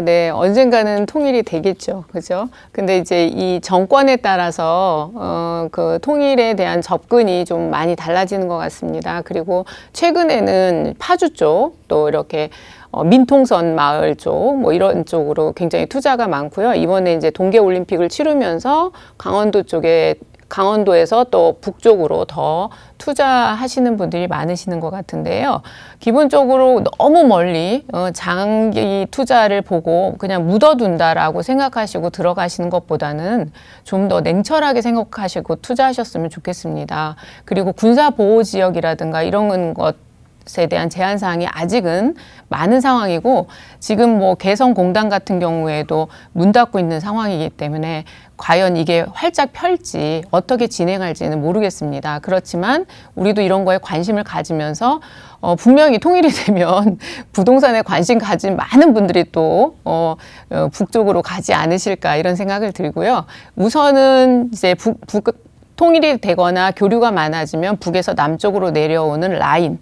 네, 언젠가는 통일이 되겠죠. 그죠? 근데 이제 이 정권에 따라서, 그 통일에 대한 접근이 좀 많이 달라지는 것 같습니다. 그리고 최근에는 파주 쪽, 또 이렇게 민통선 마을 쪽, 뭐 이런 쪽으로 굉장히 투자가 많고요. 이번에 이제 동계올림픽을 치르면서 강원도에서 또 북쪽으로 더 투자하시는 분들이 많으시는 것 같은데요. 기본적으로 너무 멀리 장기 투자를 보고 그냥 묻어둔다라고 생각하시고 들어가시는 것보다는 좀 더 냉철하게 생각하시고 투자하셨으면 좋겠습니다. 그리고 군사보호지역이라든가 이런 것에 대한 제한 사항이 아직은 많은 상황이고, 지금 뭐 개성공단 같은 경우에도 문 닫고 있는 상황이기 때문에 과연 이게 활짝 펼지 어떻게 진행할지는 모르겠습니다. 그렇지만 우리도 이런 거에 관심을 가지면서 분명히 통일이 되면 부동산에 관심 가진 많은 분들이 또 북쪽으로 가지 않으실까 이런 생각을 들고요. 우선은 이제 통일이 되거나 교류가 많아지면 북에서 남쪽으로 내려오는 라인,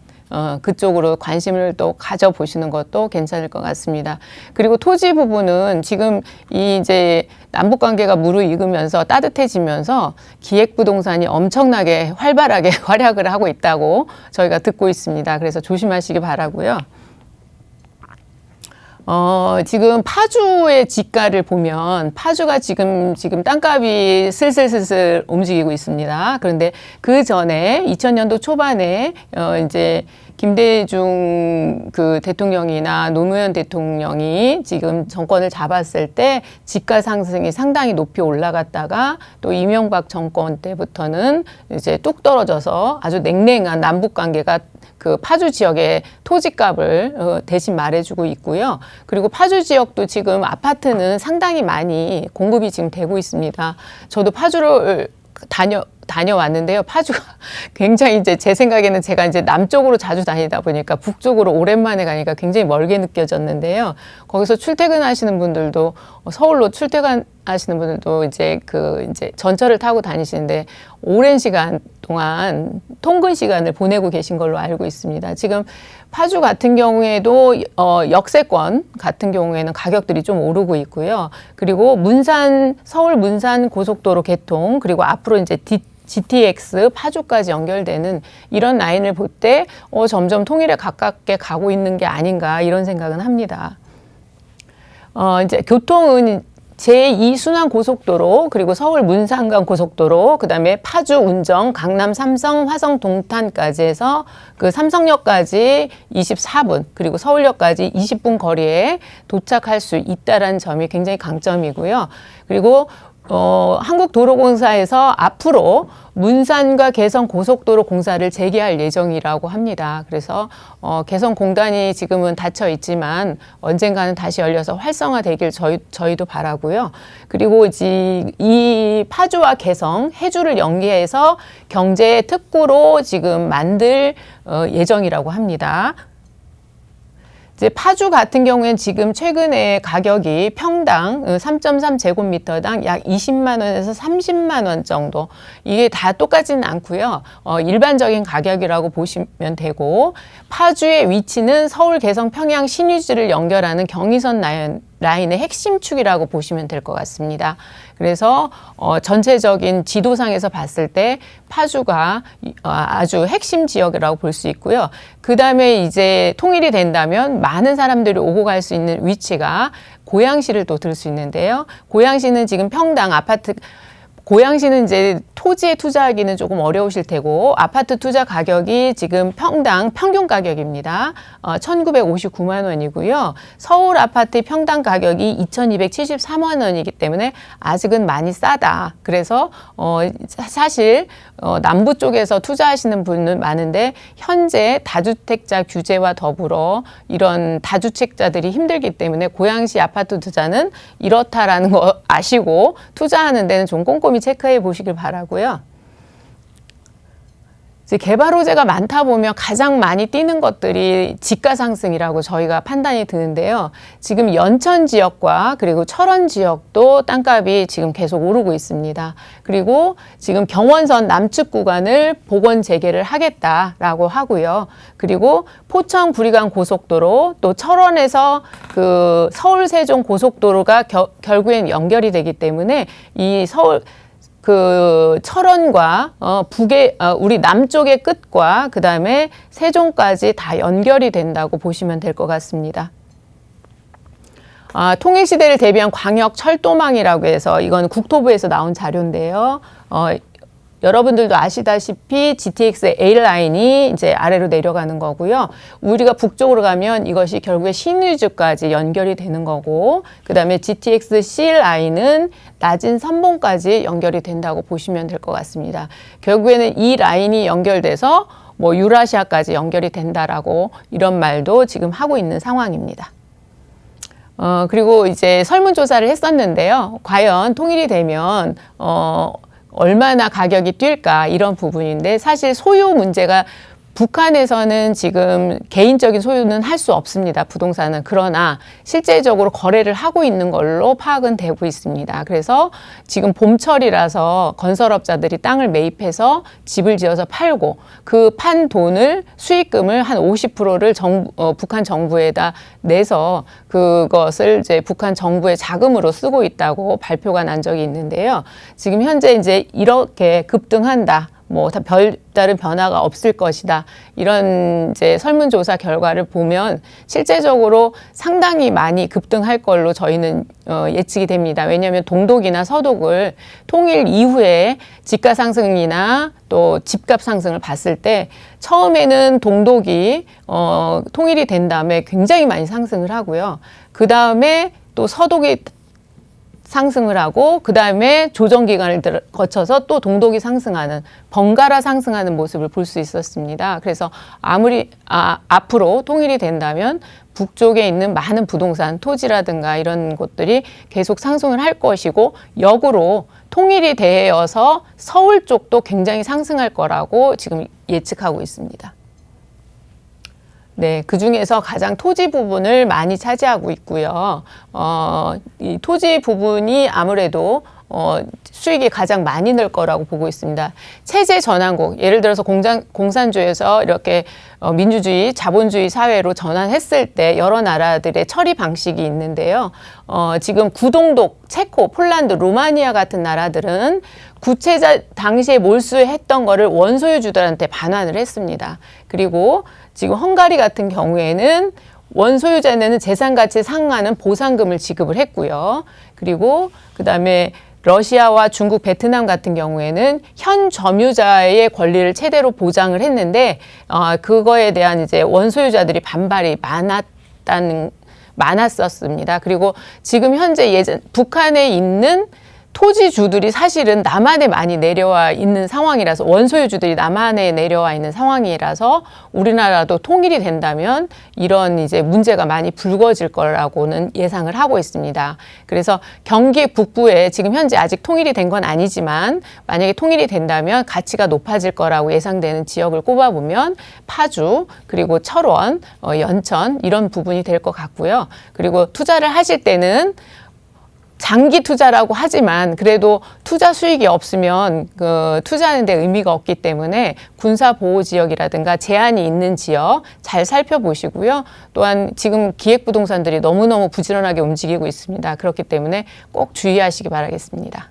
그쪽으로 관심을 또 가져보시는 것도 괜찮을 것 같습니다. 그리고 토지 부분은 지금 이제 남북 관계가 무르익으면서 따뜻해지면서 기획부동산이 엄청나게 활발하게 활약을 하고 있다고 저희가 듣고 있습니다. 그래서 조심하시기 바라고요. 지금 파주의 지가를 보면 파주가 지금 땅값이 슬슬 움직이고 있습니다. 그런데 그 전에 2000년도 초반에 이제 김대중 그 대통령이나 노무현 대통령이 지금 정권을 잡았을 때 지가 상승이 상당히 높이 올라갔다가 또 이명박 정권 때부터는 이제 뚝 떨어져서 아주 냉랭한 남북 관계가 그 파주 지역의 토지값을 대신 말해주고 있고요. 그리고 파주 지역도 지금 아파트는 상당히 많이 공급이 지금 되고 있습니다. 저도 파주를 다녀왔는데요. 파주가 굉장히 이제 제 생각에는 제가 이제 남쪽으로 자주 다니다 보니까 북쪽으로 오랜만에 가니까 굉장히 멀게 느껴졌는데요. 거기서 출퇴근하시는 분들도 서울로 출퇴근하시는 분들도 이제 이제 전철을 타고 다니시는데 오랜 시간 동안 통근 시간을 보내고 계신 걸로 알고 있습니다. 지금 파주 같은 경우에도 역세권 같은 경우에는 가격들이 좀 오르고 있고요. 그리고 서울 문산 고속도로 개통, 그리고 앞으로 이제 GTX 파주까지 연결되는 이런 라인을 볼 때 점점 통일에 가깝게 가고 있는 게 아닌가 이런 생각은 합니다. 이제 교통은 제2순환 고속도로, 그리고 서울 문산간 고속도로, 그다음에 파주 운정, 강남 삼성, 화성 동탄까지 해서 그 삼성역까지 24분, 그리고 서울역까지 20분 거리에 도착할 수 있다라는 점이 굉장히 강점이고요. 그리고 한국도로공사에서 앞으로 문산과 개성 고속도로 공사를 재개할 예정이라고 합니다. 그래서 개성공단이 지금은 닫혀 있지만 언젠가는 다시 열려서 활성화되길 저희도 바라고요. 그리고 이 파주와 개성, 해주를 연계해서 경제 특구로 지금 만들 예정이라고 합니다. 이제 파주 같은 경우에는 지금 최근에 가격이 평당 3.3제곱미터당 약 20만 원에서 30만 원 정도, 이게 다 똑같지는 않고요. 일반적인 가격이라고 보시면 되고, 파주의 위치는 서울, 개성, 평양, 신의주를 연결하는 경의선 라인의 핵심 축이라고 보시면 될 것 같습니다. 그래서 전체적인 지도상에서 봤을 때 파주가 아주 핵심 지역이라고 볼 수 있고요. 그 다음에 이제 통일이 된다면 많은 사람들이 오고 갈 수 있는 위치가 고양시를 또 들 수 있는데요. 고양시는 지금 평당 아파트, 고양시는 이제 토지에 투자하기는 조금 어려우실 테고, 아파트 투자 가격이 지금 평균 가격입니다. 1,959만 원이고요. 서울 아파트 평당 가격이 2,273만 원이기 때문에 아직은 많이 싸다. 그래서 사실 남부 쪽에서 투자하시는 분은 많은데, 현재 다주택자 규제와 더불어 이런 다주택자들이 힘들기 때문에 고양시 아파트 투자는 이렇다라는 거 아시고 투자하는 데는 좀 꼼꼼히 체크해 보시길 바라고요. 이제 개발 호재가 많다 보면 가장 많이 뛰는 것들이 지가 상승이라고 저희가 판단이 드는데요. 지금 연천 지역과 그리고 철원 지역도 땅값이 지금 계속 오르고 있습니다. 그리고 지금 경원선 남측 구간을 복원 재개를 하겠다라고 하고요. 그리고 포천 구리간 고속도로 또 철원에서 그 서울 세종 고속도로가 결국엔 연결이 되기 때문에 이 서울 그 철원과 북의 우리 남쪽의 끝과 그 다음에 세종까지 다 연결이 된다고 보시면 될 것 같습니다. 통일시대를 대비한 광역 철도망이라고 해서 이건 국토부에서 나온 자료인데요. 여러분들도 아시다시피 GTX A라인이 이제 아래로 내려가는 거고요. 우리가 북쪽으로 가면 이것이 결국에 신의주까지 연결이 되는 거고, 그 다음에 GTX C라인은 낮은 선봉까지 연결이 된다고 보시면 될 것 같습니다. 결국에는 이 라인이 연결돼서 뭐 유라시아까지 연결이 된다라고 이런 말도 지금 하고 있는 상황입니다. 그리고 이제 설문조사를 했었는데요. 과연 통일이 되면, 얼마나 가격이 뛸까 이런 부분인데 사실 소유 문제가 북한에서는 지금 개인적인 소유는 할 수 없습니다. 부동산은. 그러나 실제적으로 거래를 하고 있는 걸로 파악은 되고 있습니다. 그래서 지금 봄철이라서 건설업자들이 땅을 매입해서 집을 지어서 팔고 그 판 돈을 수익금을 한 50%를 북한 정부에다 내서 그것을 이제 북한 정부의 자금으로 쓰고 있다고 발표가 난 적이 있는데요. 지금 현재 이제 이렇게 급등한다. 뭐 별다른 변화가 없을 것이다. 이런 이제 설문조사 결과를 보면 실제적으로 상당히 많이 급등할 걸로 저희는 예측이 됩니다. 왜냐하면 동독이나 서독을 통일 이후에 집가 상승이나 또 집값 상승을 봤을 때 처음에는 동독이 통일이 된 다음에 굉장히 많이 상승을 하고요. 그 다음에 또 서독이 상승을 하고 그 다음에 조정 기간을 거쳐서 또 동독이 상승하는 번갈아 상승하는 모습을 볼 수 있었습니다. 그래서 아무리 앞으로 통일이 된다면 북쪽에 있는 많은 부동산, 토지라든가 이런 곳들이 계속 상승을 할 것이고 역으로 통일이 되어서 서울 쪽도 굉장히 상승할 거라고 지금 예측하고 있습니다. 네, 그 중에서 가장 토지 부분을 많이 차지하고 있고요. 이 토지 부분이 아무래도 수익이 가장 많이 늘 거라고 보고 있습니다. 체제 전환국, 예를 들어서 공산주의에서 이렇게 민주주의, 자본주의 사회로 전환했을 때 여러 나라들의 처리 방식이 있는데요. 지금 구동독, 체코, 폴란드, 루마니아 같은 나라들은 구체자 당시에 몰수했던 거를 원소유주들한테 반환을 했습니다. 그리고 지금 헝가리 같은 경우에는 원소유자는 재산 가치에 상응하는 보상금을 지급을 했고요. 그리고 그다음에 러시아와 중국, 베트남 같은 경우에는 현 점유자의 권리를 최대로 보장을 했는데 그거에 대한 이제 원소유자들이 반발이 많았었습니다. 그리고 지금 현재 북한에 있는 토지주들이 사실은 남한에 많이 내려와 있는 상황이라서 원소유주들이 남한에 내려와 있는 상황이라서 우리나라도 통일이 된다면 이런 이제 문제가 많이 불거질 거라고는 예상을 하고 있습니다. 그래서 경기 북부에 지금 현재 아직 통일이 된 건 아니지만 만약에 통일이 된다면 가치가 높아질 거라고 예상되는 지역을 꼽아보면 파주 그리고 철원, 연천 이런 부분이 될 것 같고요. 그리고 투자를 하실 때는 장기 투자라고 하지만 그래도 투자 수익이 없으면 그 투자하는 데 의미가 없기 때문에 군사보호지역이라든가 제한이 있는 지역 잘 살펴보시고요. 또한 지금 기획부동산들이 너무너무 부지런하게 움직이고 있습니다. 그렇기 때문에 꼭 주의하시기 바라겠습니다.